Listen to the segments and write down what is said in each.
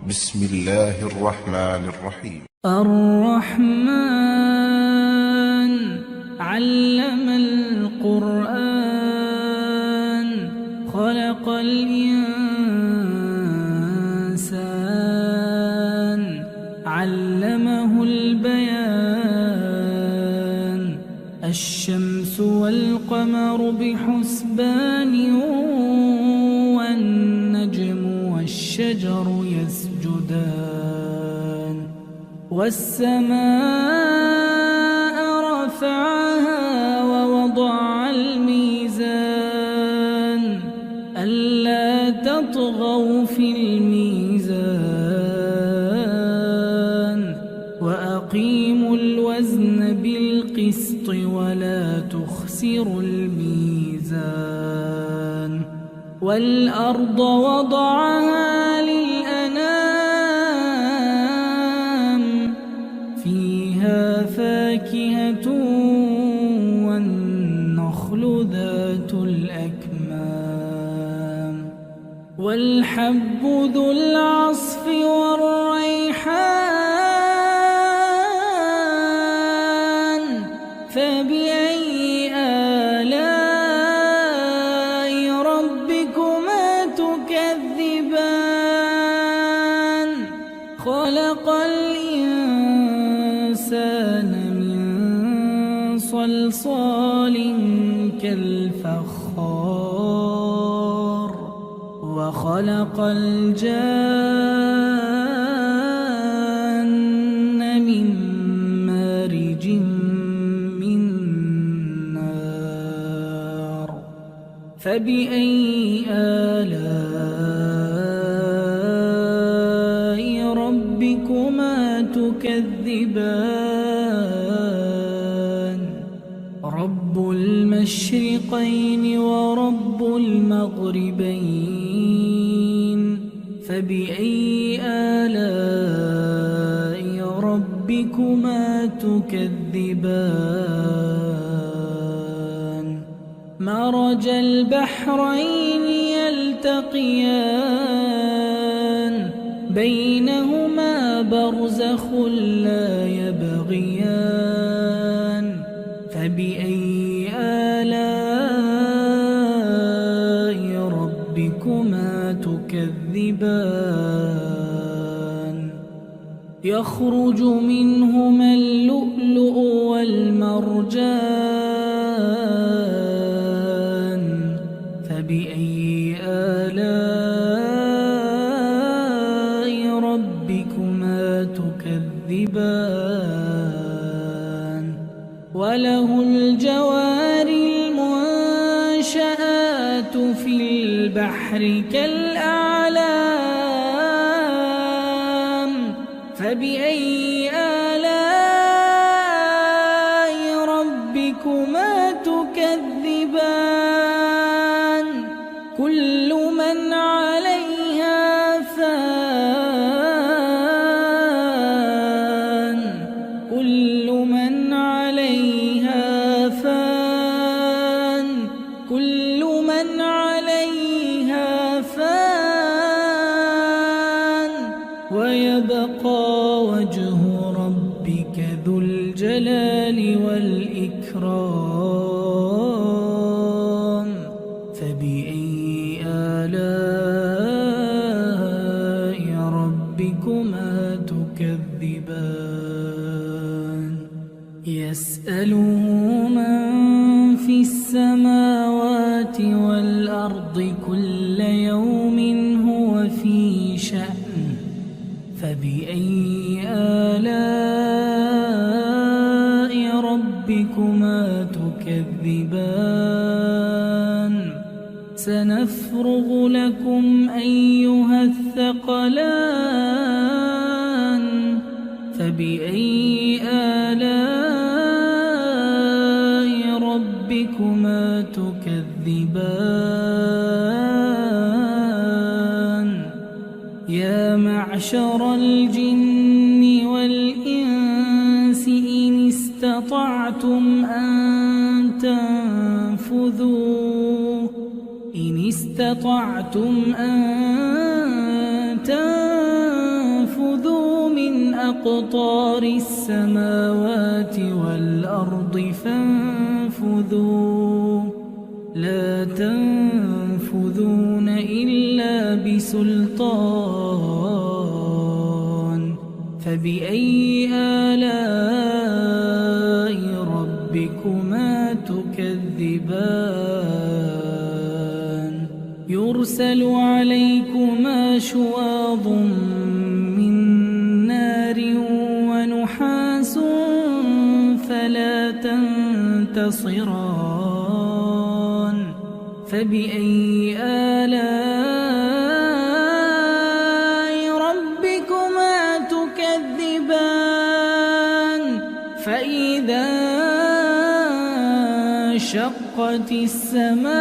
بسم الله الرحمن الرحيم. الرحمن علم القرآن خلق الإنسان علمه البيان الشمس والقمر بحسبان والنجم والشجر يسجدان والسماء رفعها ووضع الميزان ألا تطغوا في الميزان وأقيموا الوزن بالقسط ولا تخسروا الميزان والأرض وضعها للأنام فيها فاكهة والنخل ذات الأكمام والحب ذو العصف والريحان فبأي آلاء ربكما تكذبان خلق الإنسان من صلصال كالفخار وخلق الجان من مارج من نار فبأي آلاء ربكما تكذبان رب المشرقين ورب المغربين فبأي آلاء ربكما تكذبان مرج البحرين يلتقيان بينهما برزخ لا يبغيان فبأي آلاء ربكما تكذبان يخرج منهما اللؤلؤ والمرجان فبأي آلاء ربكما تكذبان وله الجوار المنشآت في البحر كالأعلام فبأي آلاء ربكما تكذبان كل من عليها فان كل من عليها فان كل من عليها فان ويبقى وجه ربك ذو الجلال والإكرام فبأي آلاء ربكما تكذبان يسأله من في السماوات والأرض كل يوم هو في شأن فبأي آلاء ربكما تكذبان سنفرغ لكم أيها الثقلان فبأي آلاء ربكما تكذبان يا معشر الجن والإنس إن استطعتم أن تنفذوا إن استطعتم أن تنفذوا أقطار السماوات والأرض فانفذوا لا تنفذون إلا بسلطان فبأي آلاء ربكما تكذبان يرسل عليكما شواظ من نار ونحاس فلا تنتصران فبأي آلاء ربكما تكذبان فإذا انشقت السماء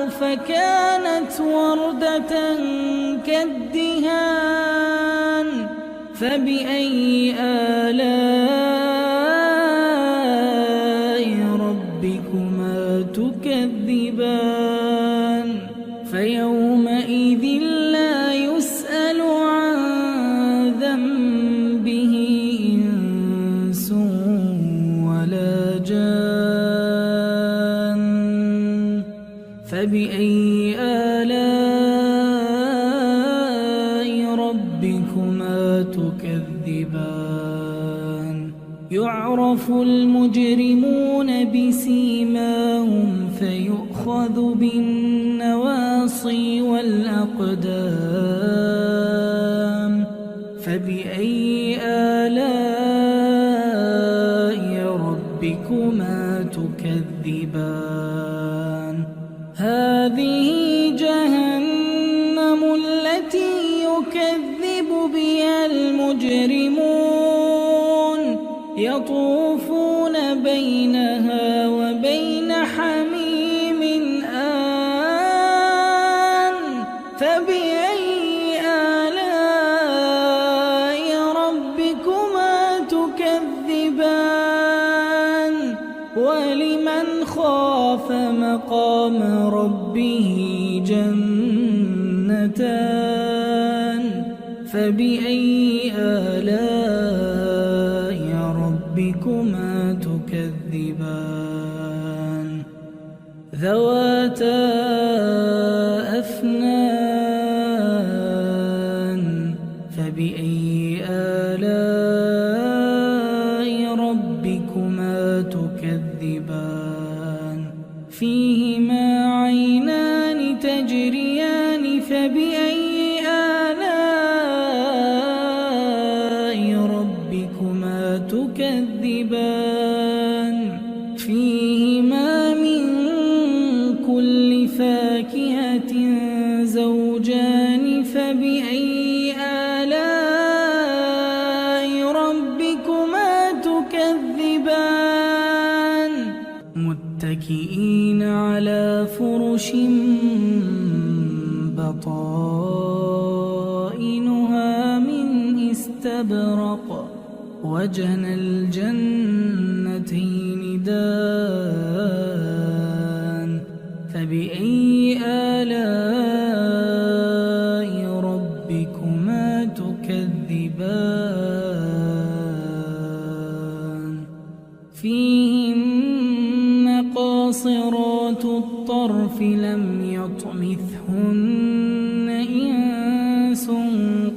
فكانت وردة كالدهان فبأي آلاء ربكما تكذبان فيومئذ لا يسأل عن ذنبه إنس ولا جان فبأي آلاء ربكما تكذبان يعرف المجرمون بسيماهم فيؤخذ بالنواصي والأقدام فبأي آلاء ربكما تكذبان هذه جهنم التي يكذب بها المجرمون يطوفون بينها وبين حميم آن فبأي آلاء ربكما تكذبان ولمن خاف مقام ربه جنتان فبأي آلاء ربكما تكذبان ذواتا أفنان فبأي آلاء ربكما تكذبان فيهما عينان تجريان فبأي آلاء ربكما تكذبان فيهما من كل فاكهة زوجان فبأي آلاء ربكما تكذبان متكئين على فرش بطائنها من استبرق وجنى الجنتين دان فبأي آلاء ربكما تكذبان فيهن قاصرات الطرف لم يطمثهن إنس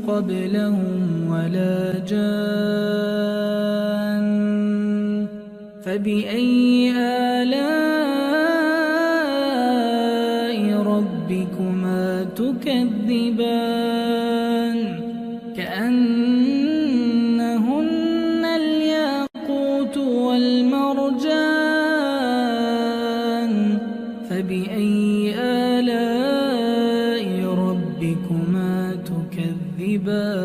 قبلهم ولا جان فبأي آلاء ربكما تكذبان كأنهن الياقوت والمرجان فبأي آلاء ربكما تكذبان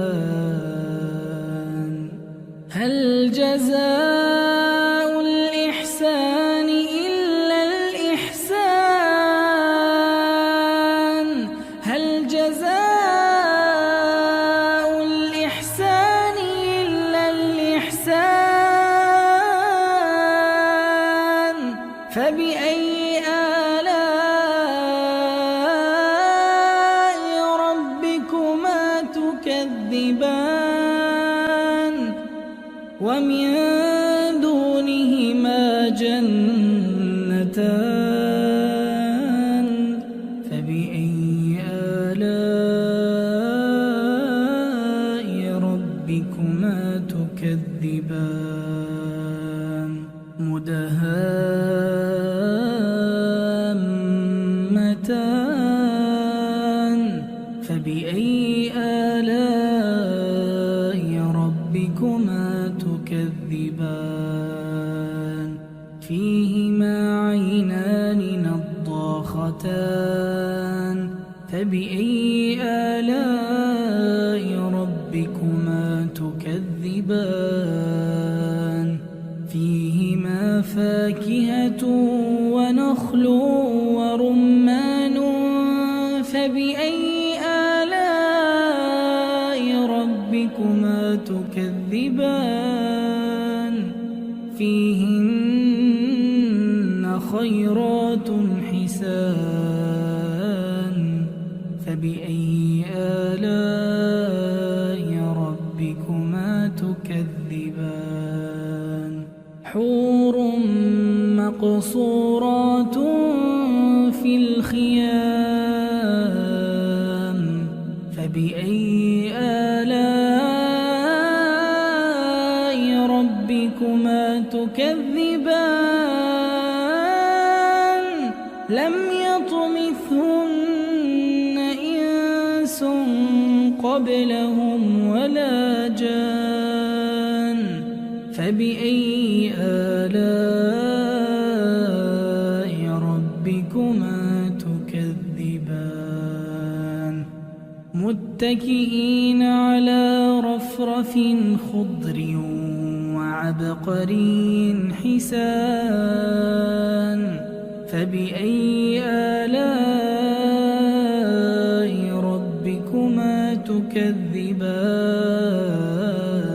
هل جزاء الإحسان إلا الإحسان هل جزاء الإحسان إلا الإحسان فبأي آلاء ربكما تكذبان تكذبان ومن دونهما جنتان فبأي آلاء ربكما تكذبان مدهامتان فبأي آلاء ربكما تكذبان فيهما عينان نضاختان فبأي آلاء ربكما تكذبان فيهما فاكهة ونخل ورمان فبأي آلاء ربكما تكذبان فيهن خيرات حسان فبأي آلاء ربكما تكذبان حور مقصورات في الخيام فبأي آلاء ربكما تكذبان لم يطمثهن إنس قبلهم ولا جان فبأي آلاء ربكما تكذبان متكئين على رفرف خضر وعبقري حسان فبأي آلاء ربكما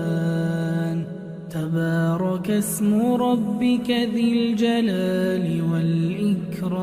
تكذبان تبارك اسم ربك ذي الجلال والإكرام